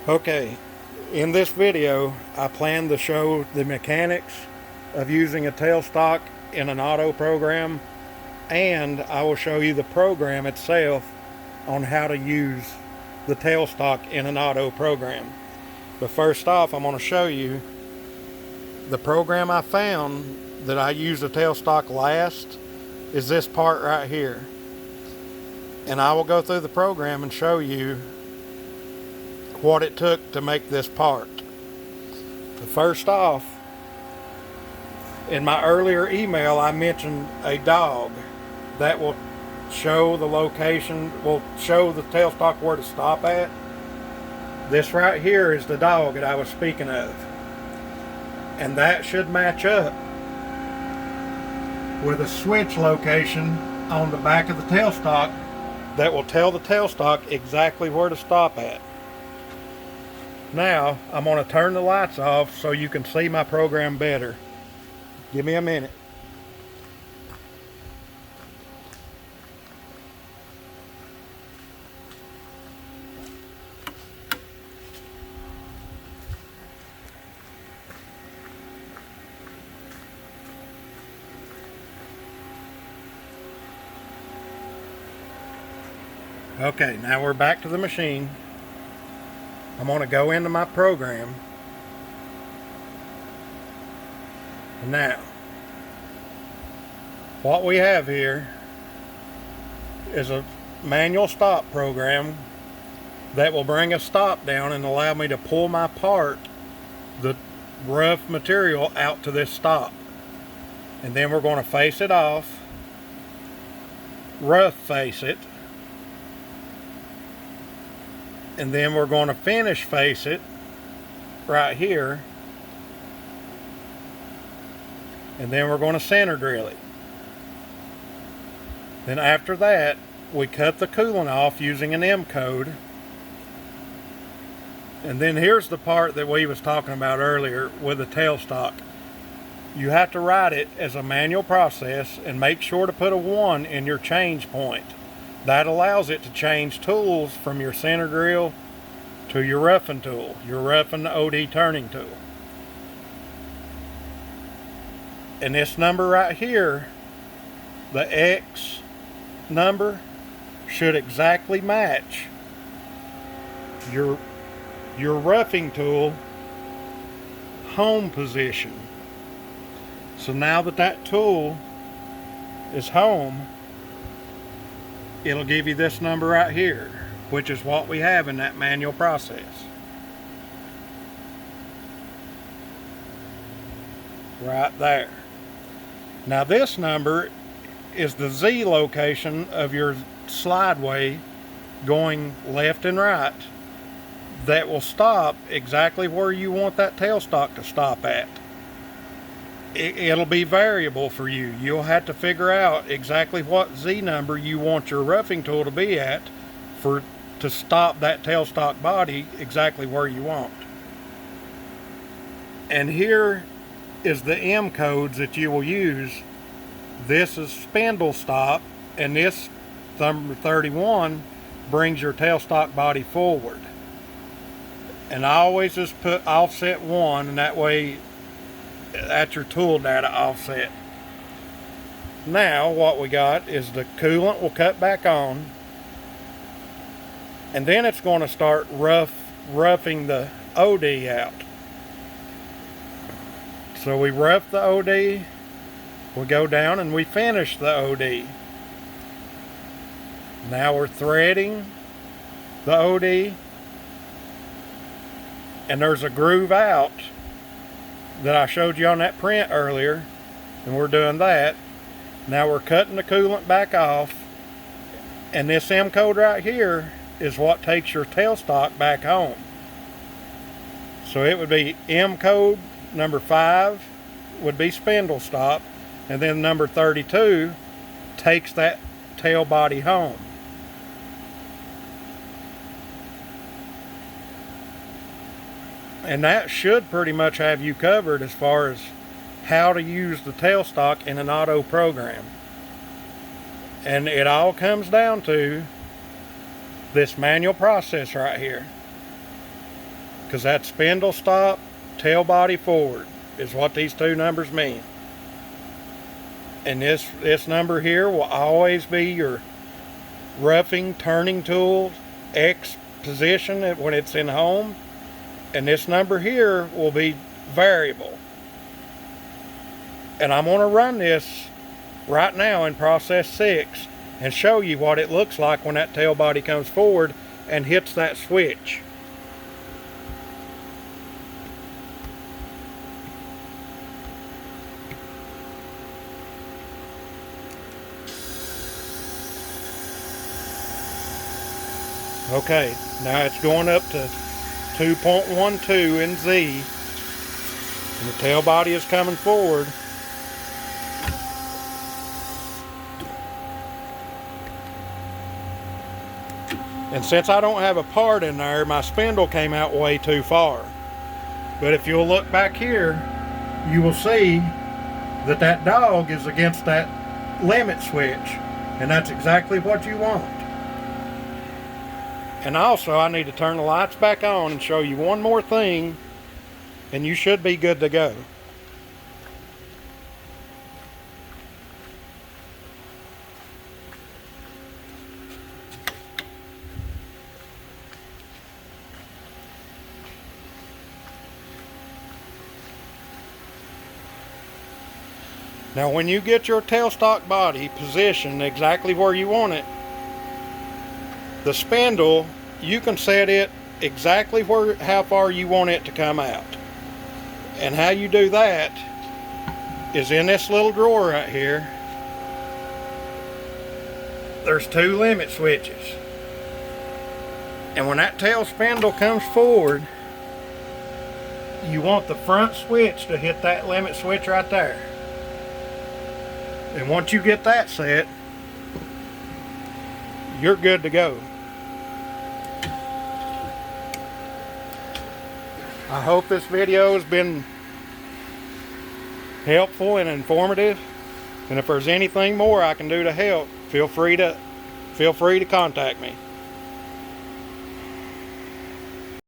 Okay, in this video I plan to show the mechanics of using a tailstock in an auto program, and I will show you the program itself on how to use the tailstock in an auto program. But first off, I'm going to show you the program I found that I use the tailstock last is this part right here. And I will go through the program and show you what it took to make this part. But first off, in my earlier email I mentioned a dog that will show the location, will show the tailstock where to stop at. This right here is the dog that I was speaking of. And that should match up with a switch location on the back of the tailstock that will tell the tailstock exactly where to stop at. Now, I'm going to turn the lights off so you can see my program better. Give me a minute. Okay, now we're back to the machine. I'm going to go into my program. Now, what we have here is a manual stop program that will bring a stop down and allow me to pull my part, the rough material, out to this stop. And then we're going to face it off, rough face it, and then we're going to finish face it right here, and then we're going to center drill it. Then after that, we cut the coolant off using an M code. And then here's the part that we was talking about earlier with the tailstock. You have to write it as a manual process and make sure to put a 1 in your change point. That allows it to change tools from your center drill to your roughing tool, your roughing OD turning tool. And this number right here, the X number, should exactly match your roughing tool home position. So now that that tool is home, it'll give you this number right here, which is what we have in that manual process. Right there. Now this number is the Z location of your slideway going left and right that will stop exactly where you want that tailstock to stop at. It'll be variable for you. You'll have to figure out exactly what Z number you want your roughing tool to be at to stop that tailstock body exactly where you want. And here is the M codes that you will use. This is spindle stop, and this number 31 brings your tailstock body forward. And I always just put offset 1, and that way that's your tool data offset. Now what we got is the coolant will cut back on, and then it's going to start roughing the OD out. So we rough the OD, we go down and we finish the OD. Now we're threading the OD, and there's a groove out that I showed you on that print earlier, and we're doing that. Now we're cutting the coolant back off, and this M code right here is what takes your tailstock back home. So it would be M code number 5 would be spindle stop, and then number 32 takes that tail body home. And that should pretty much have you covered as far as how to use the tailstock in an auto program. And it all comes down to this manual process right here. because that spindle stop, tail body forward is what these two numbers mean. And this number here will always be your roughing, turning tool, X position when it's in home. And this number here will be variable. And I'm going to run this right now in process 6 and show you what it looks like when that tail body comes forward and hits that switch. Okay, now it's going up to 2.12 in Z, and the tail body is coming forward. And since I don't have a part in there, my spindle came out way too far. But if you'll look back here, you will see that that dog is against that limit switch, and that's exactly what you want. And also, I need to turn the lights back on and show you one more thing, and you should be good to go. Now, when you get your tailstock body positioned exactly where you want it, the spindle, you can set it exactly how far you want it to come out. And how you do that is in this little drawer right here. There's 2 limit switches. And when that tail spindle comes forward, you want the front switch to hit that limit switch right there. And once you get that set, you're good to go. I hope this video has been helpful and informative. And if there's anything more I can do to help, feel free to contact me.